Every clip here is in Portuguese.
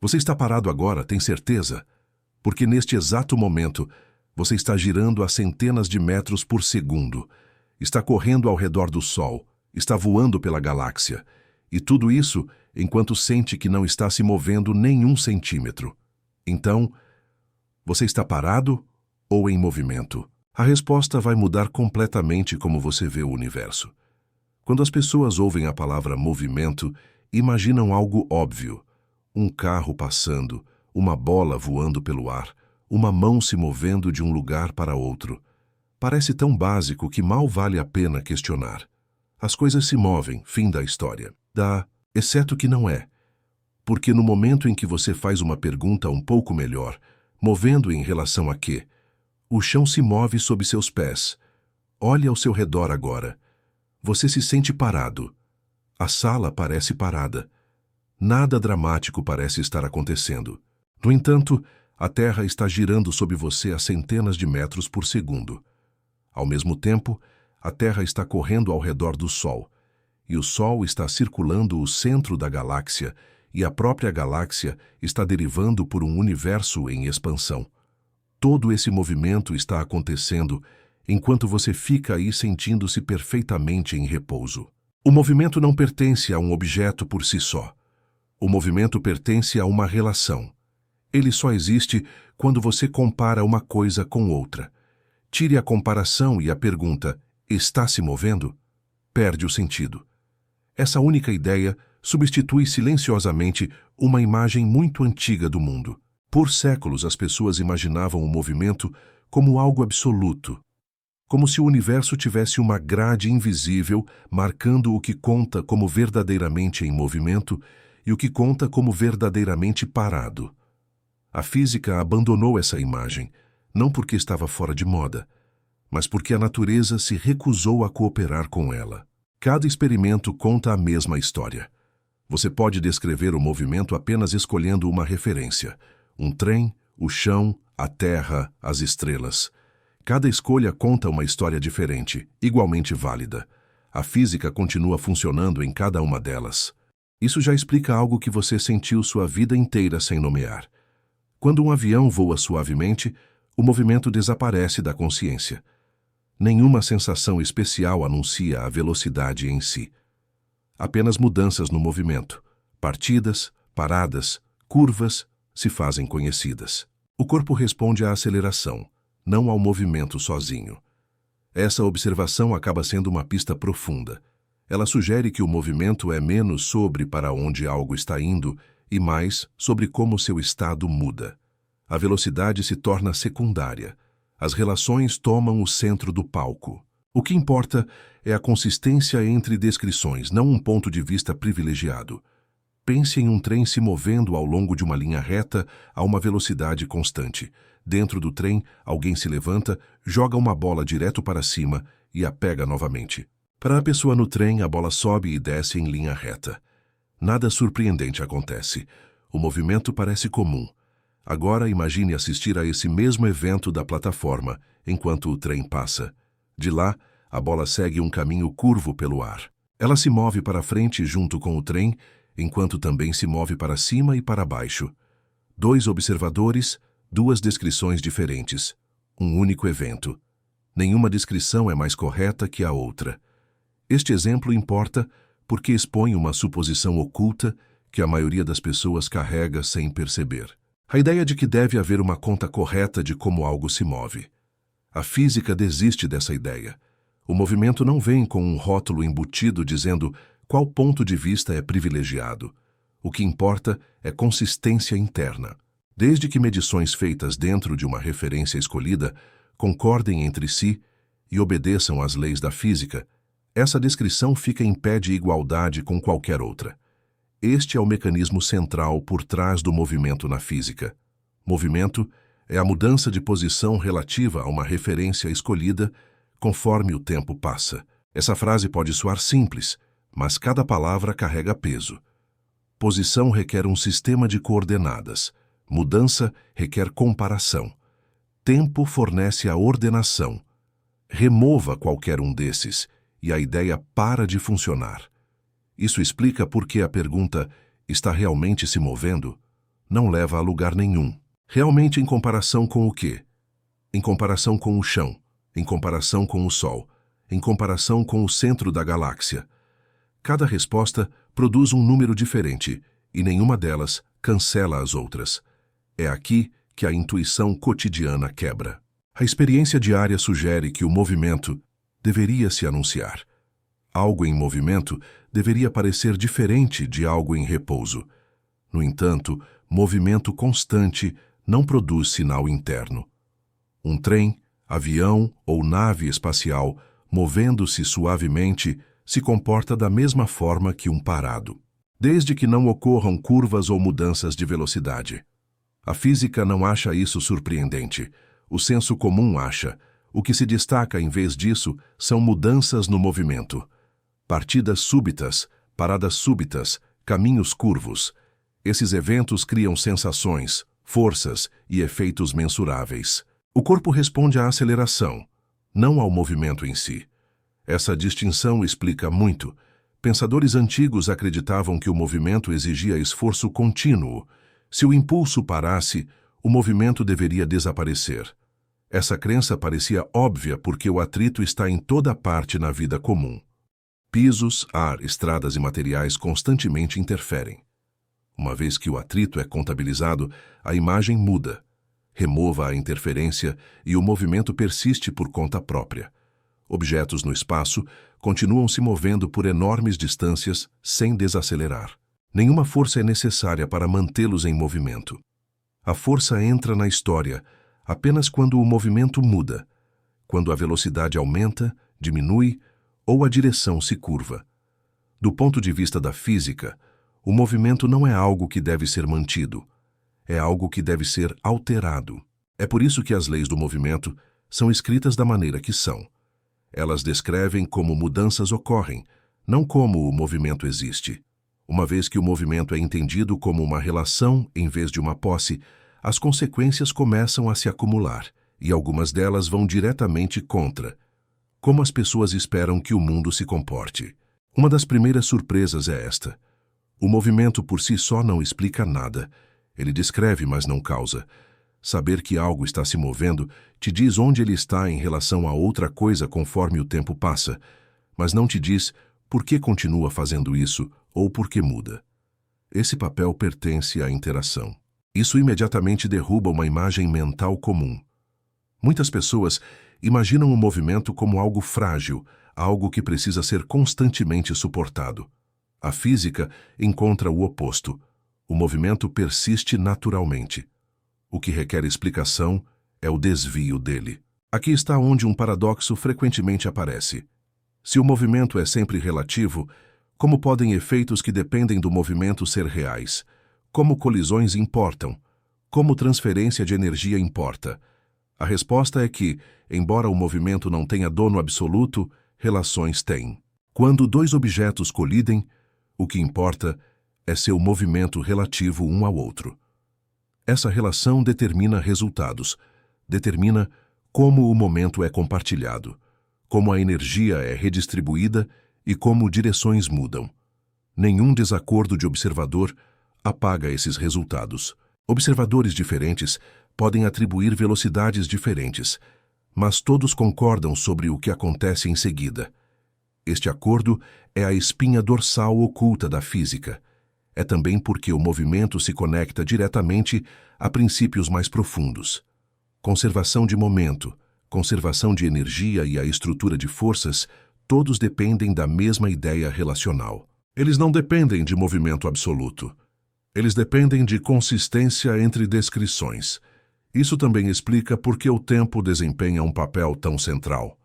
Você está parado agora, tem certeza? Porque neste exato momento, você está girando a centenas de metros por segundo, está correndo ao redor do Sol, está voando pela galáxia, e tudo isso enquanto sente que não está se movendo nenhum centímetro. Então, você está parado ou em movimento? A resposta vai mudar completamente como você vê o universo. Quando as pessoas ouvem a palavra movimento, imaginam algo óbvio: um carro passando, uma bola voando pelo ar, uma mão se movendo de um lugar para outro. Parece tão básico que mal vale a pena questionar. As coisas se movem, fim da história. Exceto que não é. Porque no momento em que você faz uma pergunta um pouco melhor, movendo em relação a quê? O chão se move sob seus pés. Olhe ao seu redor agora. Você se sente parado. A sala parece parada. Nada dramático parece estar acontecendo. No entanto, a Terra está girando sob você a centenas de metros por segundo. Ao mesmo tempo, a Terra está correndo ao redor do Sol, e o Sol está circulando o centro da galáxia, e a própria galáxia está derivando por um universo em expansão. Todo esse movimento está acontecendo enquanto você fica aí sentindo-se perfeitamente em repouso. O movimento não pertence a um objeto por si só. O movimento pertence a uma relação. Ele só existe quando você compara uma coisa com outra. Tire a comparação e a pergunta, está se movendo? Perde o sentido. Essa única ideia substitui silenciosamente uma imagem muito antiga do mundo. Por séculos, as pessoas imaginavam o movimento como algo absoluto, como se o universo tivesse uma grade invisível marcando o que conta como verdadeiramente em movimento e o que conta como verdadeiramente parado. A física abandonou essa imagem, não porque estava fora de moda, mas porque a natureza se recusou a cooperar com ela. Cada experimento conta a mesma história. Você pode descrever o movimento apenas escolhendo uma referência: um trem, o chão, a terra, as estrelas. Cada escolha conta uma história diferente, igualmente válida. A física continua funcionando em cada uma delas. Isso já explica algo que você sentiu sua vida inteira sem nomear. Quando um avião voa suavemente, o movimento desaparece da consciência. Nenhuma sensação especial anuncia a velocidade em si. Apenas mudanças no movimento. Partidas, paradas, curvas se fazem conhecidas. O corpo responde à aceleração, não ao movimento sozinho. Essa observação acaba sendo uma pista profunda. Ela sugere que o movimento é menos sobre para onde algo está indo e mais sobre como seu estado muda. A velocidade se torna secundária. As relações tomam o centro do palco. O que importa é a consistência entre descrições, não um ponto de vista privilegiado. Pense em um trem se movendo ao longo de uma linha reta a uma velocidade constante. Dentro do trem, alguém se levanta, joga uma bola direto para cima e a pega novamente. Para a pessoa no trem, a bola sobe e desce em linha reta. Nada surpreendente acontece. O movimento parece comum. Agora imagine assistir a esse mesmo evento da plataforma, enquanto o trem passa. De lá, a bola segue um caminho curvo pelo ar. Ela se move para frente junto com o trem, enquanto também se move para cima e para baixo. 2 observadores, 2 descrições diferentes. Um único evento. Nenhuma descrição é mais correta que a outra. Este exemplo importa porque expõe uma suposição oculta que a maioria das pessoas carrega sem perceber. A ideia de que deve haver uma conta correta de como algo se move. A física desiste dessa ideia. O movimento não vem com um rótulo embutido dizendo qual ponto de vista é privilegiado. O que importa é consistência interna. Desde que medições feitas dentro de uma referência escolhida concordem entre si e obedeçam às leis da física, essa descrição fica em pé de igualdade com qualquer outra. Este é o mecanismo central por trás do movimento na física. Movimento é a mudança de posição relativa a uma referência escolhida conforme o tempo passa. Essa frase pode soar simples, mas cada palavra carrega peso. Posição requer um sistema de coordenadas. Mudança requer comparação. Tempo fornece a ordenação. Remova qualquer um desses e a ideia para de funcionar. Isso explica por que a pergunta "está realmente se movendo?" não leva a lugar nenhum. Realmente, em comparação com o quê? Em comparação com o chão, em comparação com o Sol, em comparação com o centro da galáxia. Cada resposta produz um número diferente, e nenhuma delas cancela as outras. É aqui que a intuição cotidiana quebra. A experiência diária sugere que o movimento deveria se anunciar. Algo em movimento deveria parecer diferente de algo em repouso. No entanto, movimento constante não produz sinal interno. Um trem, avião ou nave espacial, movendo-se suavemente, se comporta da mesma forma que um parado, desde que não ocorram curvas ou mudanças de velocidade. A física não acha isso surpreendente. O senso comum acha. O que se destaca, em vez disso, são mudanças no movimento. Partidas súbitas, paradas súbitas, caminhos curvos. Esses eventos criam sensações, forças e efeitos mensuráveis. O corpo responde à aceleração, não ao movimento em si. Essa distinção explica muito. Pensadores antigos acreditavam que o movimento exigia esforço contínuo. Se o impulso parasse, o movimento deveria desaparecer. Essa crença parecia óbvia porque o atrito está em toda parte na vida comum. Pisos, ar, estradas e materiais constantemente interferem. Uma vez que o atrito é contabilizado, a imagem muda. Remova a interferência e o movimento persiste por conta própria. Objetos no espaço continuam se movendo por enormes distâncias sem desacelerar. Nenhuma força é necessária para mantê-los em movimento. A força entra na história apenas quando o movimento muda, quando a velocidade aumenta, diminui ou a direção se curva. Do ponto de vista da física, o movimento não é algo que deve ser mantido, é algo que deve ser alterado. É por isso que as leis do movimento são escritas da maneira que são. Elas descrevem como mudanças ocorrem, não como o movimento existe. Uma vez que o movimento é entendido como uma relação em vez de uma posse, as consequências começam a se acumular, e algumas delas vão diretamente contra como as pessoas esperam que o mundo se comporte. Uma das primeiras surpresas é esta. O movimento por si só não explica nada. Ele descreve, mas não causa. Saber que algo está se movendo te diz onde ele está em relação a outra coisa conforme o tempo passa, mas não te diz por que continua fazendo isso ou por que muda. Esse papel pertence à interação. Isso imediatamente derruba uma imagem mental comum. Muitas pessoas imaginam o movimento como algo frágil, algo que precisa ser constantemente suportado. A física encontra o oposto. O movimento persiste naturalmente. O que requer explicação é o desvio dele. Aqui está onde um paradoxo frequentemente aparece. Se o movimento é sempre relativo, como podem efeitos que dependem do movimento ser reais? Como colisões importam? Como transferência de energia importa? A resposta é que, embora o movimento não tenha dono absoluto, relações têm. Quando dois objetos colidem, o que importa é seu movimento relativo um ao outro. Essa relação determina resultados, determina como o momento é compartilhado, como a energia é redistribuída e como direções mudam. Nenhum desacordo de observador apaga esses resultados. Observadores diferentes podem atribuir velocidades diferentes, mas todos concordam sobre o que acontece em seguida. Este acordo é a espinha dorsal oculta da física. É também porque o movimento se conecta diretamente a princípios mais profundos. Conservação de momento, conservação de energia e a estrutura de forças, todos dependem da mesma ideia relacional. Eles não dependem de movimento absoluto. Eles dependem de consistência entre descrições. Isso também explica por que o tempo desempenha um papel tão central.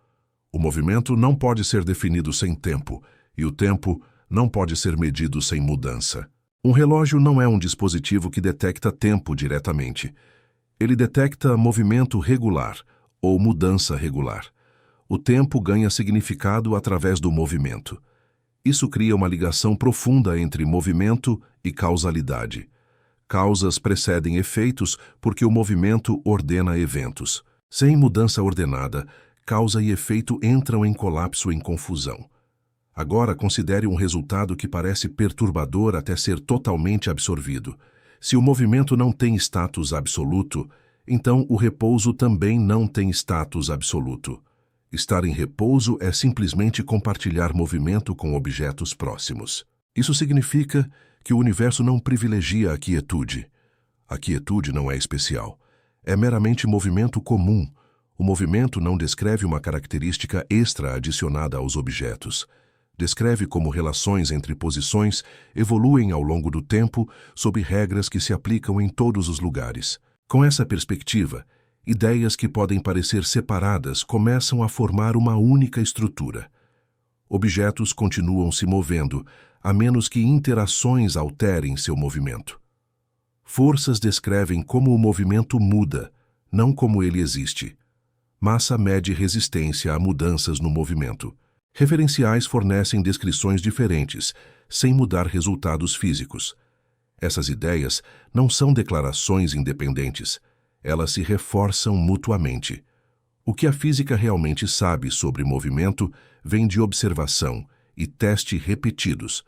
O movimento não pode ser definido sem tempo, e o tempo não pode ser medido sem mudança. Um relógio não é um dispositivo que detecta tempo diretamente. Ele detecta movimento regular ou mudança regular. O tempo ganha significado através do movimento. Isso cria uma ligação profunda entre movimento e causalidade. Causas precedem efeitos porque o movimento ordena eventos. Sem mudança ordenada, causa e efeito entram em colapso em confusão. Agora considere um resultado que parece perturbador até ser totalmente absorvido. Se o movimento não tem status absoluto, então o repouso também não tem status absoluto. Estar em repouso é simplesmente compartilhar movimento com objetos próximos. Isso significa que o universo não privilegia a quietude. A quietude não é especial. É meramente movimento comum. O movimento não descreve uma característica extra adicionada aos objetos. Descreve como relações entre posições evoluem ao longo do tempo sob regras que se aplicam em todos os lugares. Com essa perspectiva, ideias que podem parecer separadas começam a formar uma única estrutura. Objetos continuam se movendo, a menos que interações alterem seu movimento. Forças descrevem como o movimento muda, não como ele existe. Massa mede resistência a mudanças no movimento. Referenciais fornecem descrições diferentes, sem mudar resultados físicos. Essas ideias não são declarações independentes. Elas se reforçam mutuamente. O que a física realmente sabe sobre movimento vem de observação e teste repetidos.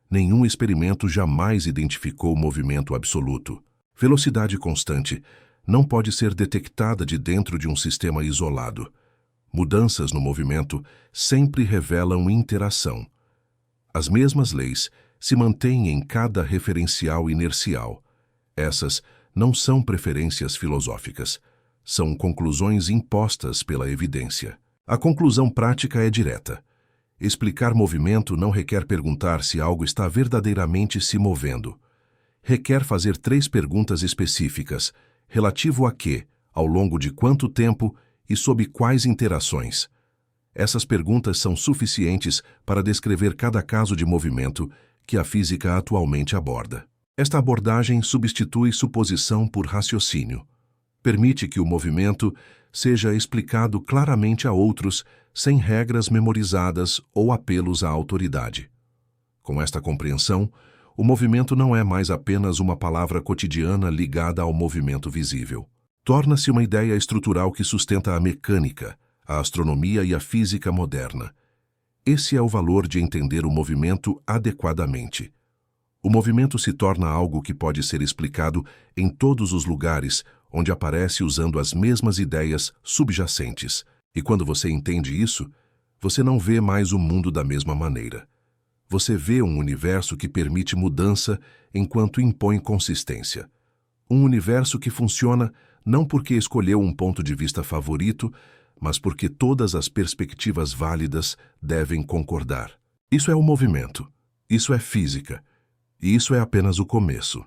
Nenhum experimento jamais identificou movimento absoluto. Velocidade constante não pode ser detectada de dentro de um sistema isolado. Mudanças no movimento sempre revelam interação. As mesmas leis se mantêm em cada referencial inercial. Essas não são preferências filosóficas, são conclusões impostas pela evidência. A conclusão prática é direta. Explicar movimento não requer perguntar se algo está verdadeiramente se movendo. Requer fazer 3 perguntas específicas, relativo a quê, ao longo de quanto tempo e sob quais interações. Essas perguntas são suficientes para descrever cada caso de movimento que a física atualmente aborda. Esta abordagem substitui suposição por raciocínio. Permite que o movimento seja explicado claramente a outros, sem regras memorizadas ou apelos à autoridade. Com esta compreensão, o movimento não é mais apenas uma palavra cotidiana ligada ao movimento visível. Torna-se uma ideia estrutural que sustenta a mecânica, a astronomia e a física moderna. Esse é o valor de entender o movimento adequadamente. O movimento se torna algo que pode ser explicado em todos os lugares onde aparece usando as mesmas ideias subjacentes. E quando você entende isso, você não vê mais o mundo da mesma maneira. Você vê um universo que permite mudança enquanto impõe consistência. Um universo que funciona não porque escolheu um ponto de vista favorito, mas porque todas as perspectivas válidas devem concordar. Isso é o movimento. Isso é física. E isso é apenas o começo.